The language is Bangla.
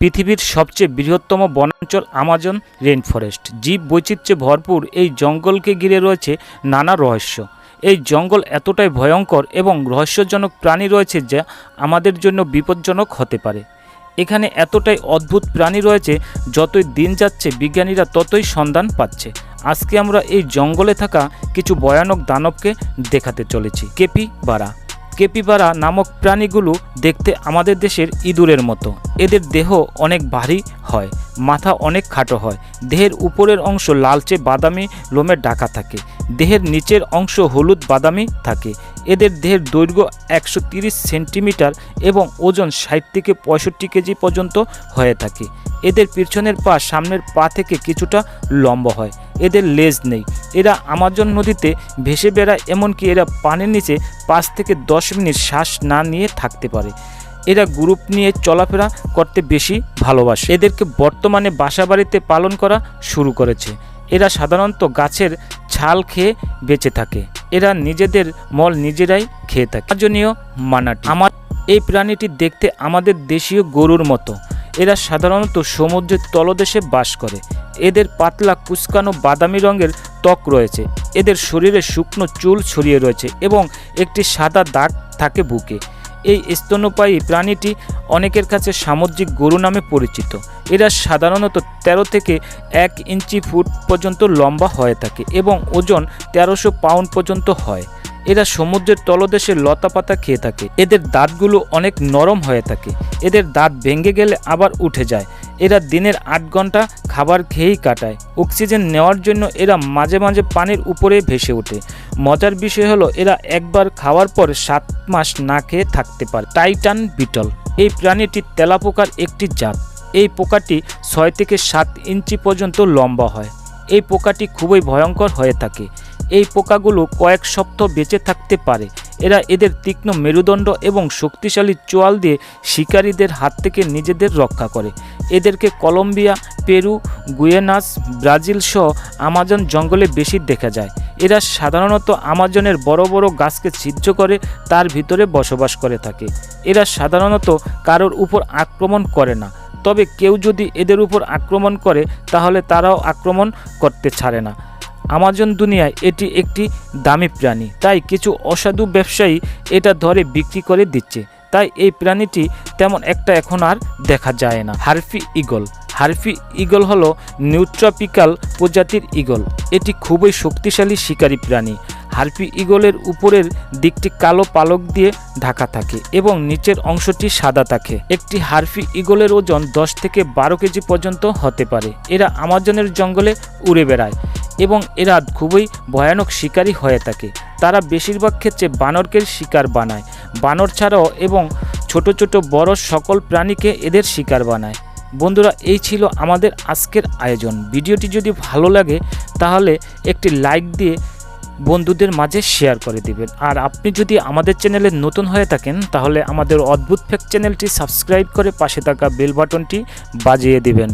পৃথিবীর সবচেয়ে বৃহত্তম বনাঞ্চল আমাজন রেইনফরেস্ট। জীব বৈচিত্র্যে ভরপুর এই জঙ্গলকে ঘিরে রয়েছে নানা রহস্য। এই জঙ্গল এতটাই ভয়ঙ্কর এবং রহস্যজনক প্রাণী রয়েছে যা আমাদের জন্য বিপজ্জনক হতে পারে। এখানে এতটাই অদ্ভুত প্রাণী রয়েছে, যতই দিন যাচ্ছে বিজ্ঞানীরা ততই সন্ধান পাচ্ছে। আজকে আমরা এই জঙ্গলে থাকা কিছু ভয়ানক দানবকে দেখাতে চলেছি। কেপিবারা নামক প্রাণীগুলো দেখতে আমাদের দেশের ইঁদুরের মতো। এদের দেহ অনেক ভারী হয়, মাথা অনেক খাটো হয়, দেহের উপরের অংশ লালচে বাদামি লোমে ঢাকা থাকে, দেহের নিচের অংশ হলুদ বাদামি থাকে। এদের দেহের দৈর্ঘ্য 130 সেন্টিমিটার এবং ওজন 60 থেকে 65 কেজি পর্যন্ত হয়ে থাকে। এদের পিছনের পা সামনের পা থেকে কিছুটা লম্বা হয়। এদের লেজ নেই। এরা আমাজন নদীতে ভেসে বেড়ায়, এমনকি এরা পানির নিচে 5 থেকে 10 মিনিট শ্বাস না নিয়ে থাকতে পারে। এরা গ্রুপ নিয়ে চলাফেরা করতে বেশি ভালোবাসে। এদেরকে বর্তমানে বাসাবাড়িতে পালন করা শুরু করেছে। এরা সাধারণত গাছের ছাল খেয়ে বেঁচে থাকে। এরা নিজেদের মল নিজেরাই খেয়ে থাকে। আমাজনীয় মানাটি। এই প্রাণীটি দেখতে আমাদের দেশীয় গরুর মতো। এরা সাধারণত সমুদ্রের তলদেশে বাস করে। এদের পাতলা কুচকানো বাদামি রঙের ত্বক রয়েছে। এদের শরীরে শুকনো চুল ছড়িয়ে রয়েছে এবং একটি সাদা দাগ থাকে বুকে। এই স্তন্যপায়ী প্রাণীটি অনেকের কাছে সামুদ্রিক গরু নামে পরিচিত। এরা সাধারণত 13 থেকে 1 ইঞ্চি ফুট পর্যন্ত লম্বা হয়ে থাকে এবং ওজন 1300 পাউন্ড পর্যন্ত হয়। এরা সমুদ্রের তলদেশে লতাপাতা খেয়ে থাকে। এদের দাঁতগুলো অনেক নরম হয়ে থাকে। এদের দাঁত ভেঙে গেলে আবার উঠে যায়। এরা দিনের 8 ঘন্টা খাবার খেয়েই কাটায়। অক্সিজেন নেওয়ার জন্য এরা মাঝে মাঝে পানির উপরে ভেসে ওঠে। মজার বিষয় হলো এরা একবার খাওয়ার পর 7 মাস না খেয়ে থাকতে পারে। Titan beetle. এই প্রাণীটি তেলাপোকার একটি জাত। এই পোকাটি 6 থেকে 7 ইঞ্চি পর্যন্ত লম্বা হয়। এই পোকাটি খুবই ভয়ঙ্কর হয়ে থাকে। এই পোকাগুলো কয়েক সপ্তাহ বেঁচে থাকতে পারে। এরা এদের তীক্ষ্ণ মেরুদণ্ড এবং শক্তিশালী চোয়াল দিয়ে শিকারীদের হাত থেকে নিজেদের রক্ষা করে। এদেরকে কলম্বিয়া, পেরু, গুয়েনাস, ব্রাজিল সহ আমাজন জঙ্গলে বেশি দেখা যায়। এরা সাধারণত আমাজনের বড় বড় গাছকে ছিদ্র করে তার ভিতরে বসবাস করে থাকে। এরা সাধারণত কারোর উপর আক্রমণ করে না, তবে কেউ যদি এদের উপর আক্রমণ করে তাহলে তারাও আক্রমণ করতে ছাড়ে না। আমাজন দুনিয়ায় এটি একটি দামি প্রাণী, তাই কিছু অসাধু ব্যবসায়ী এটা ধরে বিক্রি করে দিচ্ছে। তাই এই প্রাণীটি তেমন একটা এখন আর দেখা যায় না। Harpy eagle. হার্পি ঈগল হলো নিউট্রপিক্যাল প্রজাতির ঈগল। এটি খুবই শক্তিশালী শিকারী প্রাণী। হার্পি ঈগলের উপরের দিকটি কালো পালক দিয়ে ঢাকা থাকে এবং নিচের অংশটি সাদা থাকে। একটি হার্পি ঈগলের ওজন 10 থেকে 12 কেজি পর্যন্ত হতে পারে। এরা আমাজনের জঙ্গলে উড়ে বেড়ায় এবং এরা খুবই ভয়ানক শিকারী হয়ে থাকে। তারা বেশিরভাগ ক্ষেত্রে বানরকে শিকার বানায়। বানর ছাড়াও এবং ছোট ছোট বড় সকল প্রাণীকে এদের শিকার বানায়। বন্ধুরা, এই ছিল আমাদের আজকের আয়োজন। ভিডিওটি যদি ভালো লাগে তাহলে একটি লাইক দিয়ে বন্ধুদের মাঝে শেয়ার করে দিবেন। আর আপনি যদি আমাদের চ্যানেলে নতুন হয়ে থাকেন তাহলে আমাদের অদ্ভুত ফ্যাক্ট চ্যানেলটি সাবস্ক্রাইব করে পাশে থাকা বেল বাটনটি বাজিয়ে দিবেন।